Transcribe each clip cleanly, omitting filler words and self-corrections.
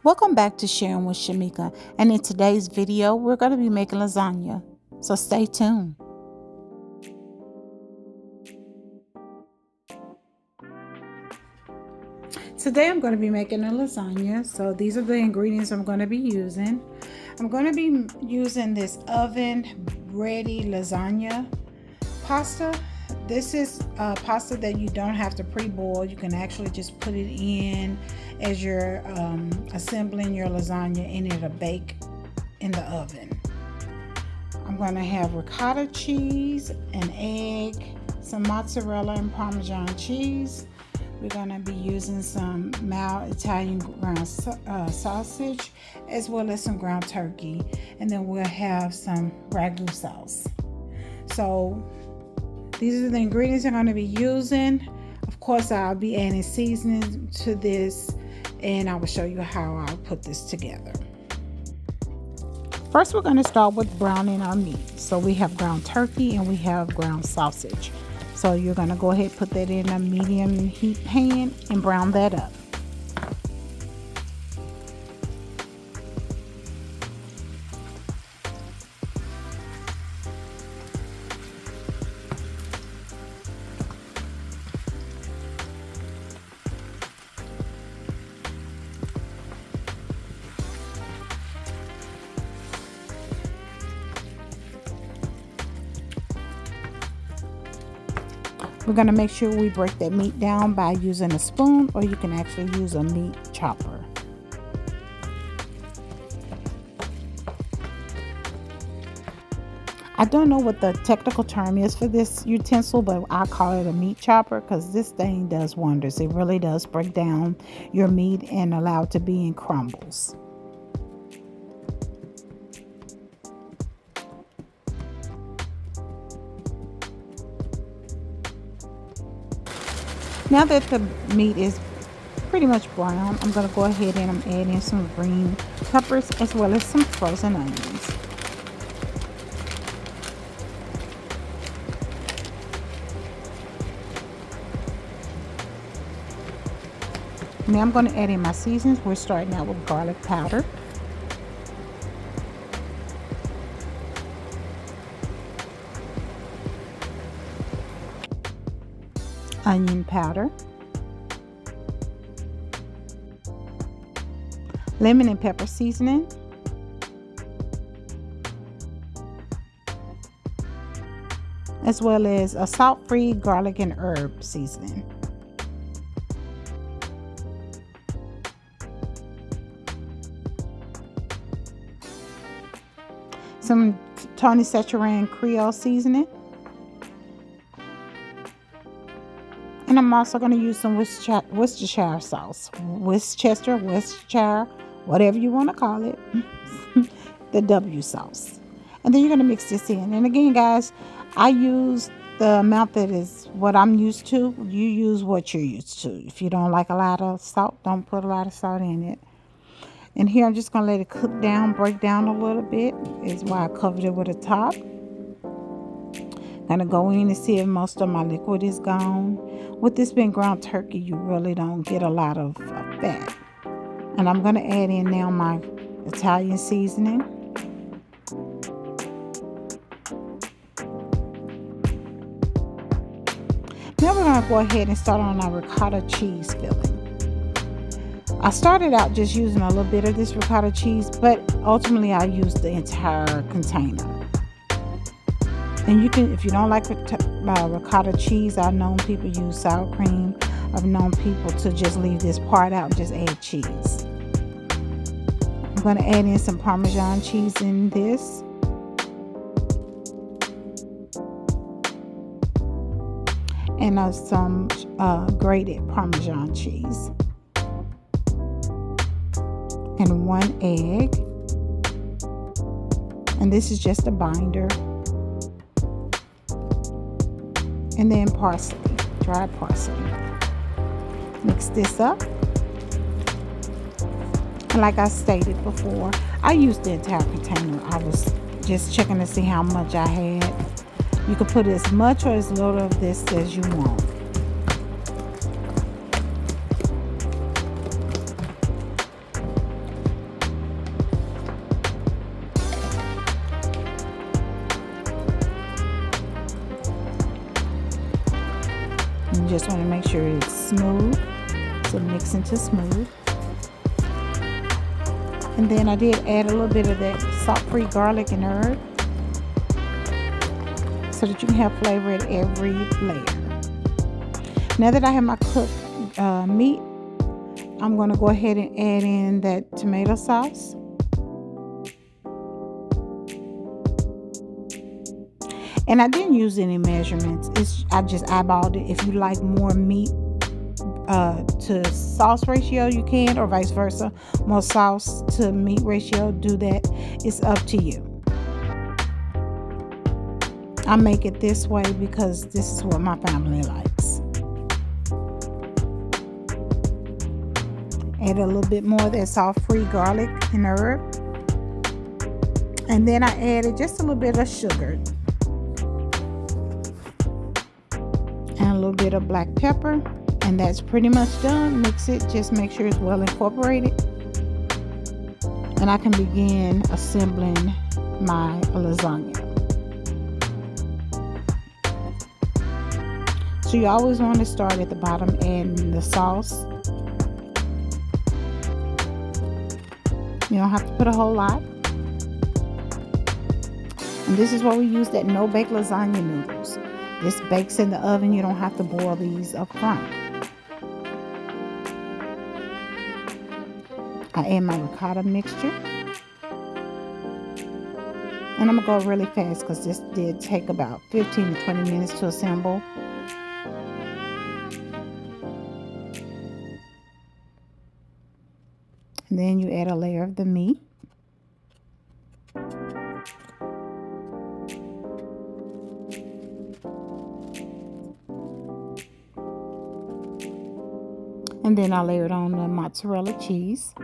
Welcome back to Sharing with Shamika, and in today's video we're going to be making lasagna, so stay tuned. Today I'm going to be making a lasagna, so these are the ingredients I'm going to be using. I'm going to be using this oven ready lasagna pasta. This is pasta that you don't have to pre-boil. You can actually just put it in as you're assembling your lasagna, and it'll bake in the oven. I'm going to have ricotta cheese, an egg, some mozzarella and Parmesan cheese. We're going to be using some mild Italian ground sausage, as well as some ground turkey, and then we'll have some ragu sauce. So these are the ingredients I'm going to be using. Of course, I'll be adding seasoning to this, and I will show you how I'll put this together. First, we're going to start with browning our meat. So we have ground turkey and we have ground sausage. So you're going to go ahead and put that in a medium heat pan and brown that up. We're going to make sure we break that meat down by using a spoon, or you can actually use a meat chopper. I don't know what the technical term is for this utensil, but I call it a meat chopper because this thing does wonders. It really does break down your meat and allow it to be in crumbles. Now that the meat is pretty much brown, I'm going to go ahead and I'm adding some green peppers as well as some frozen onions. Now I'm going to add in my seasonings. We're starting out with garlic powder, onion powder, lemon and pepper seasoning, as well as a salt-free garlic and herb seasoning. Some Tony Chachere's Creole seasoning. And I'm also going to use some Worcestershire sauce. Worcestershire, whatever you want to call it. The W sauce. And then you're going to mix this in. And again, guys, I use the amount that is what I'm used to. You use what you're used to. If you don't like a lot of salt, don't put a lot of salt in it. And here I'm just going to let it cook down, break down a little bit. Is why I covered it with a top. Gonna go in and see if most of my liquid is gone. With this being ground turkey, you really don't get a lot of fat. And I'm gonna add in now my Italian seasoning. Now we're gonna go ahead and start on our ricotta cheese filling. I started out just using a little bit of this ricotta cheese, but ultimately I used the entire container. And you can, if you don't like ricotta cheese, I've known people use sour cream. I've known people to just leave this part out and just add cheese. I'm going to add in some Parmesan cheese in this. And some grated Parmesan cheese. And 1 egg. And this is just a binder. And then parsley, dried parsley. Mix this up. And like I stated before, I used the entire container. I was just checking to see how much I had. You can put as much or as little of this as you want. You just want to make sure it's smooth. So mix into smooth. And then I did add a little bit of that salt-free garlic and herb so that you can have flavor at every layer. Now that I have my cooked meat, I'm going to go ahead and add in that tomato sauce. And I didn't use any measurements. I just eyeballed it. If you like more meat to sauce ratio, you can, or vice versa. More sauce to meat ratio, do that. It's up to you. I make it this way because this is what my family likes. Add a little bit more of that salt-free garlic and herb. And then I added just a little bit of sugar. And a little bit of black pepper. And that's pretty much done. Mix it. Just make sure it's well incorporated. And I can begin assembling my lasagna. So you always want to start at the bottom, adding the sauce. You don't have to put a whole lot. And this is where we use that no-bake lasagna noodles. This bakes in the oven. You don't have to boil these up front. I add my ricotta mixture. And I'm going to go really fast because this did take about 15 to 20 minutes to assemble. And then you add a layer of the meat. And then I layer it on the mozzarella cheese.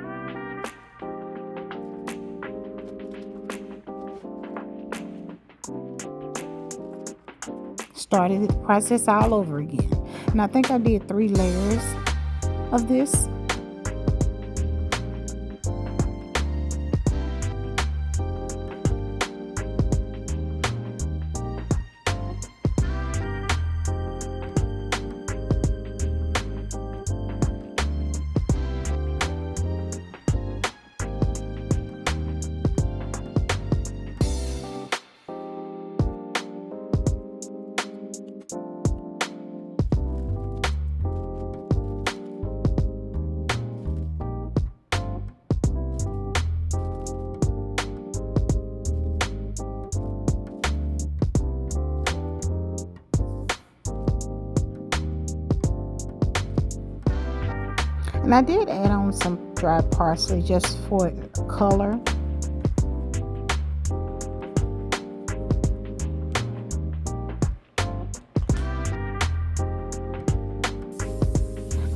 Started the process all over again. And I think I did 3 layers of this. And I did add on some dried parsley just for color.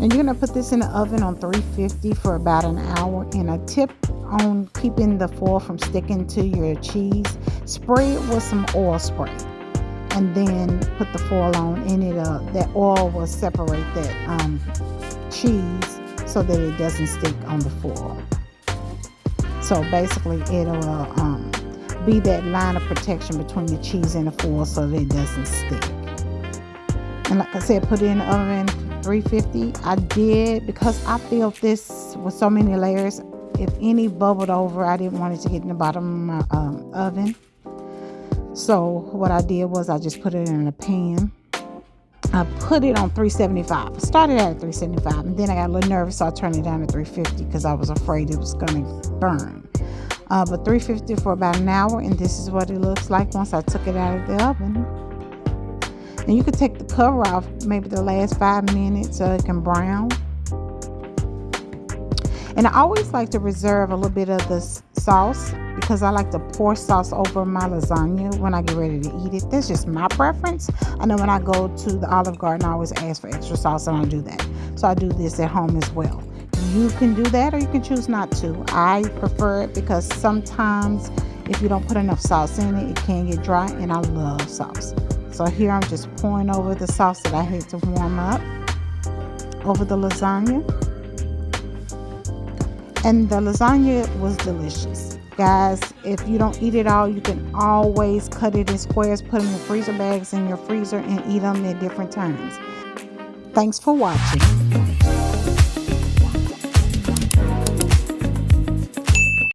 And you're going to put this in the oven on 350 for about an hour. And a tip on keeping the foil from sticking to your cheese, spray it with some oil spray. And then put the foil on, and that oil will separate that cheese so that it doesn't stick on the foil. So basically it'll be that line of protection between the cheese and the foil so that it doesn't stick. And like I said, put it in the oven 350. I did, because I filled this with so many layers, if any bubbled over, I didn't want it to get in the bottom of my oven. So what I did was I just put it in a pan. I put it on 375. I started at 375, and then I got a little nervous, so I turned it down to 350 because I was afraid it was going to burn. But 350 for about an hour, and this is what it looks like once I took it out of the oven. And you could take the cover off maybe the last 5 minutes so it can brown. And I always like to reserve a little bit of the sauce because I like to pour sauce over my lasagna when I get ready to eat it. That's just my preference. I know when I go to the Olive Garden, I always ask for extra sauce, and I do that. So I do this at home as well. You can do that, or you can choose not to. I prefer it because sometimes if you don't put enough sauce in it, it can get dry, and I love sauce. So here I'm just pouring over the sauce that I had to warm up over the lasagna. And the lasagna was delicious. Guys, if you don't eat it all, you can always cut it in squares, put them in freezer bags in your freezer, and eat them at different times. Thanks for watching.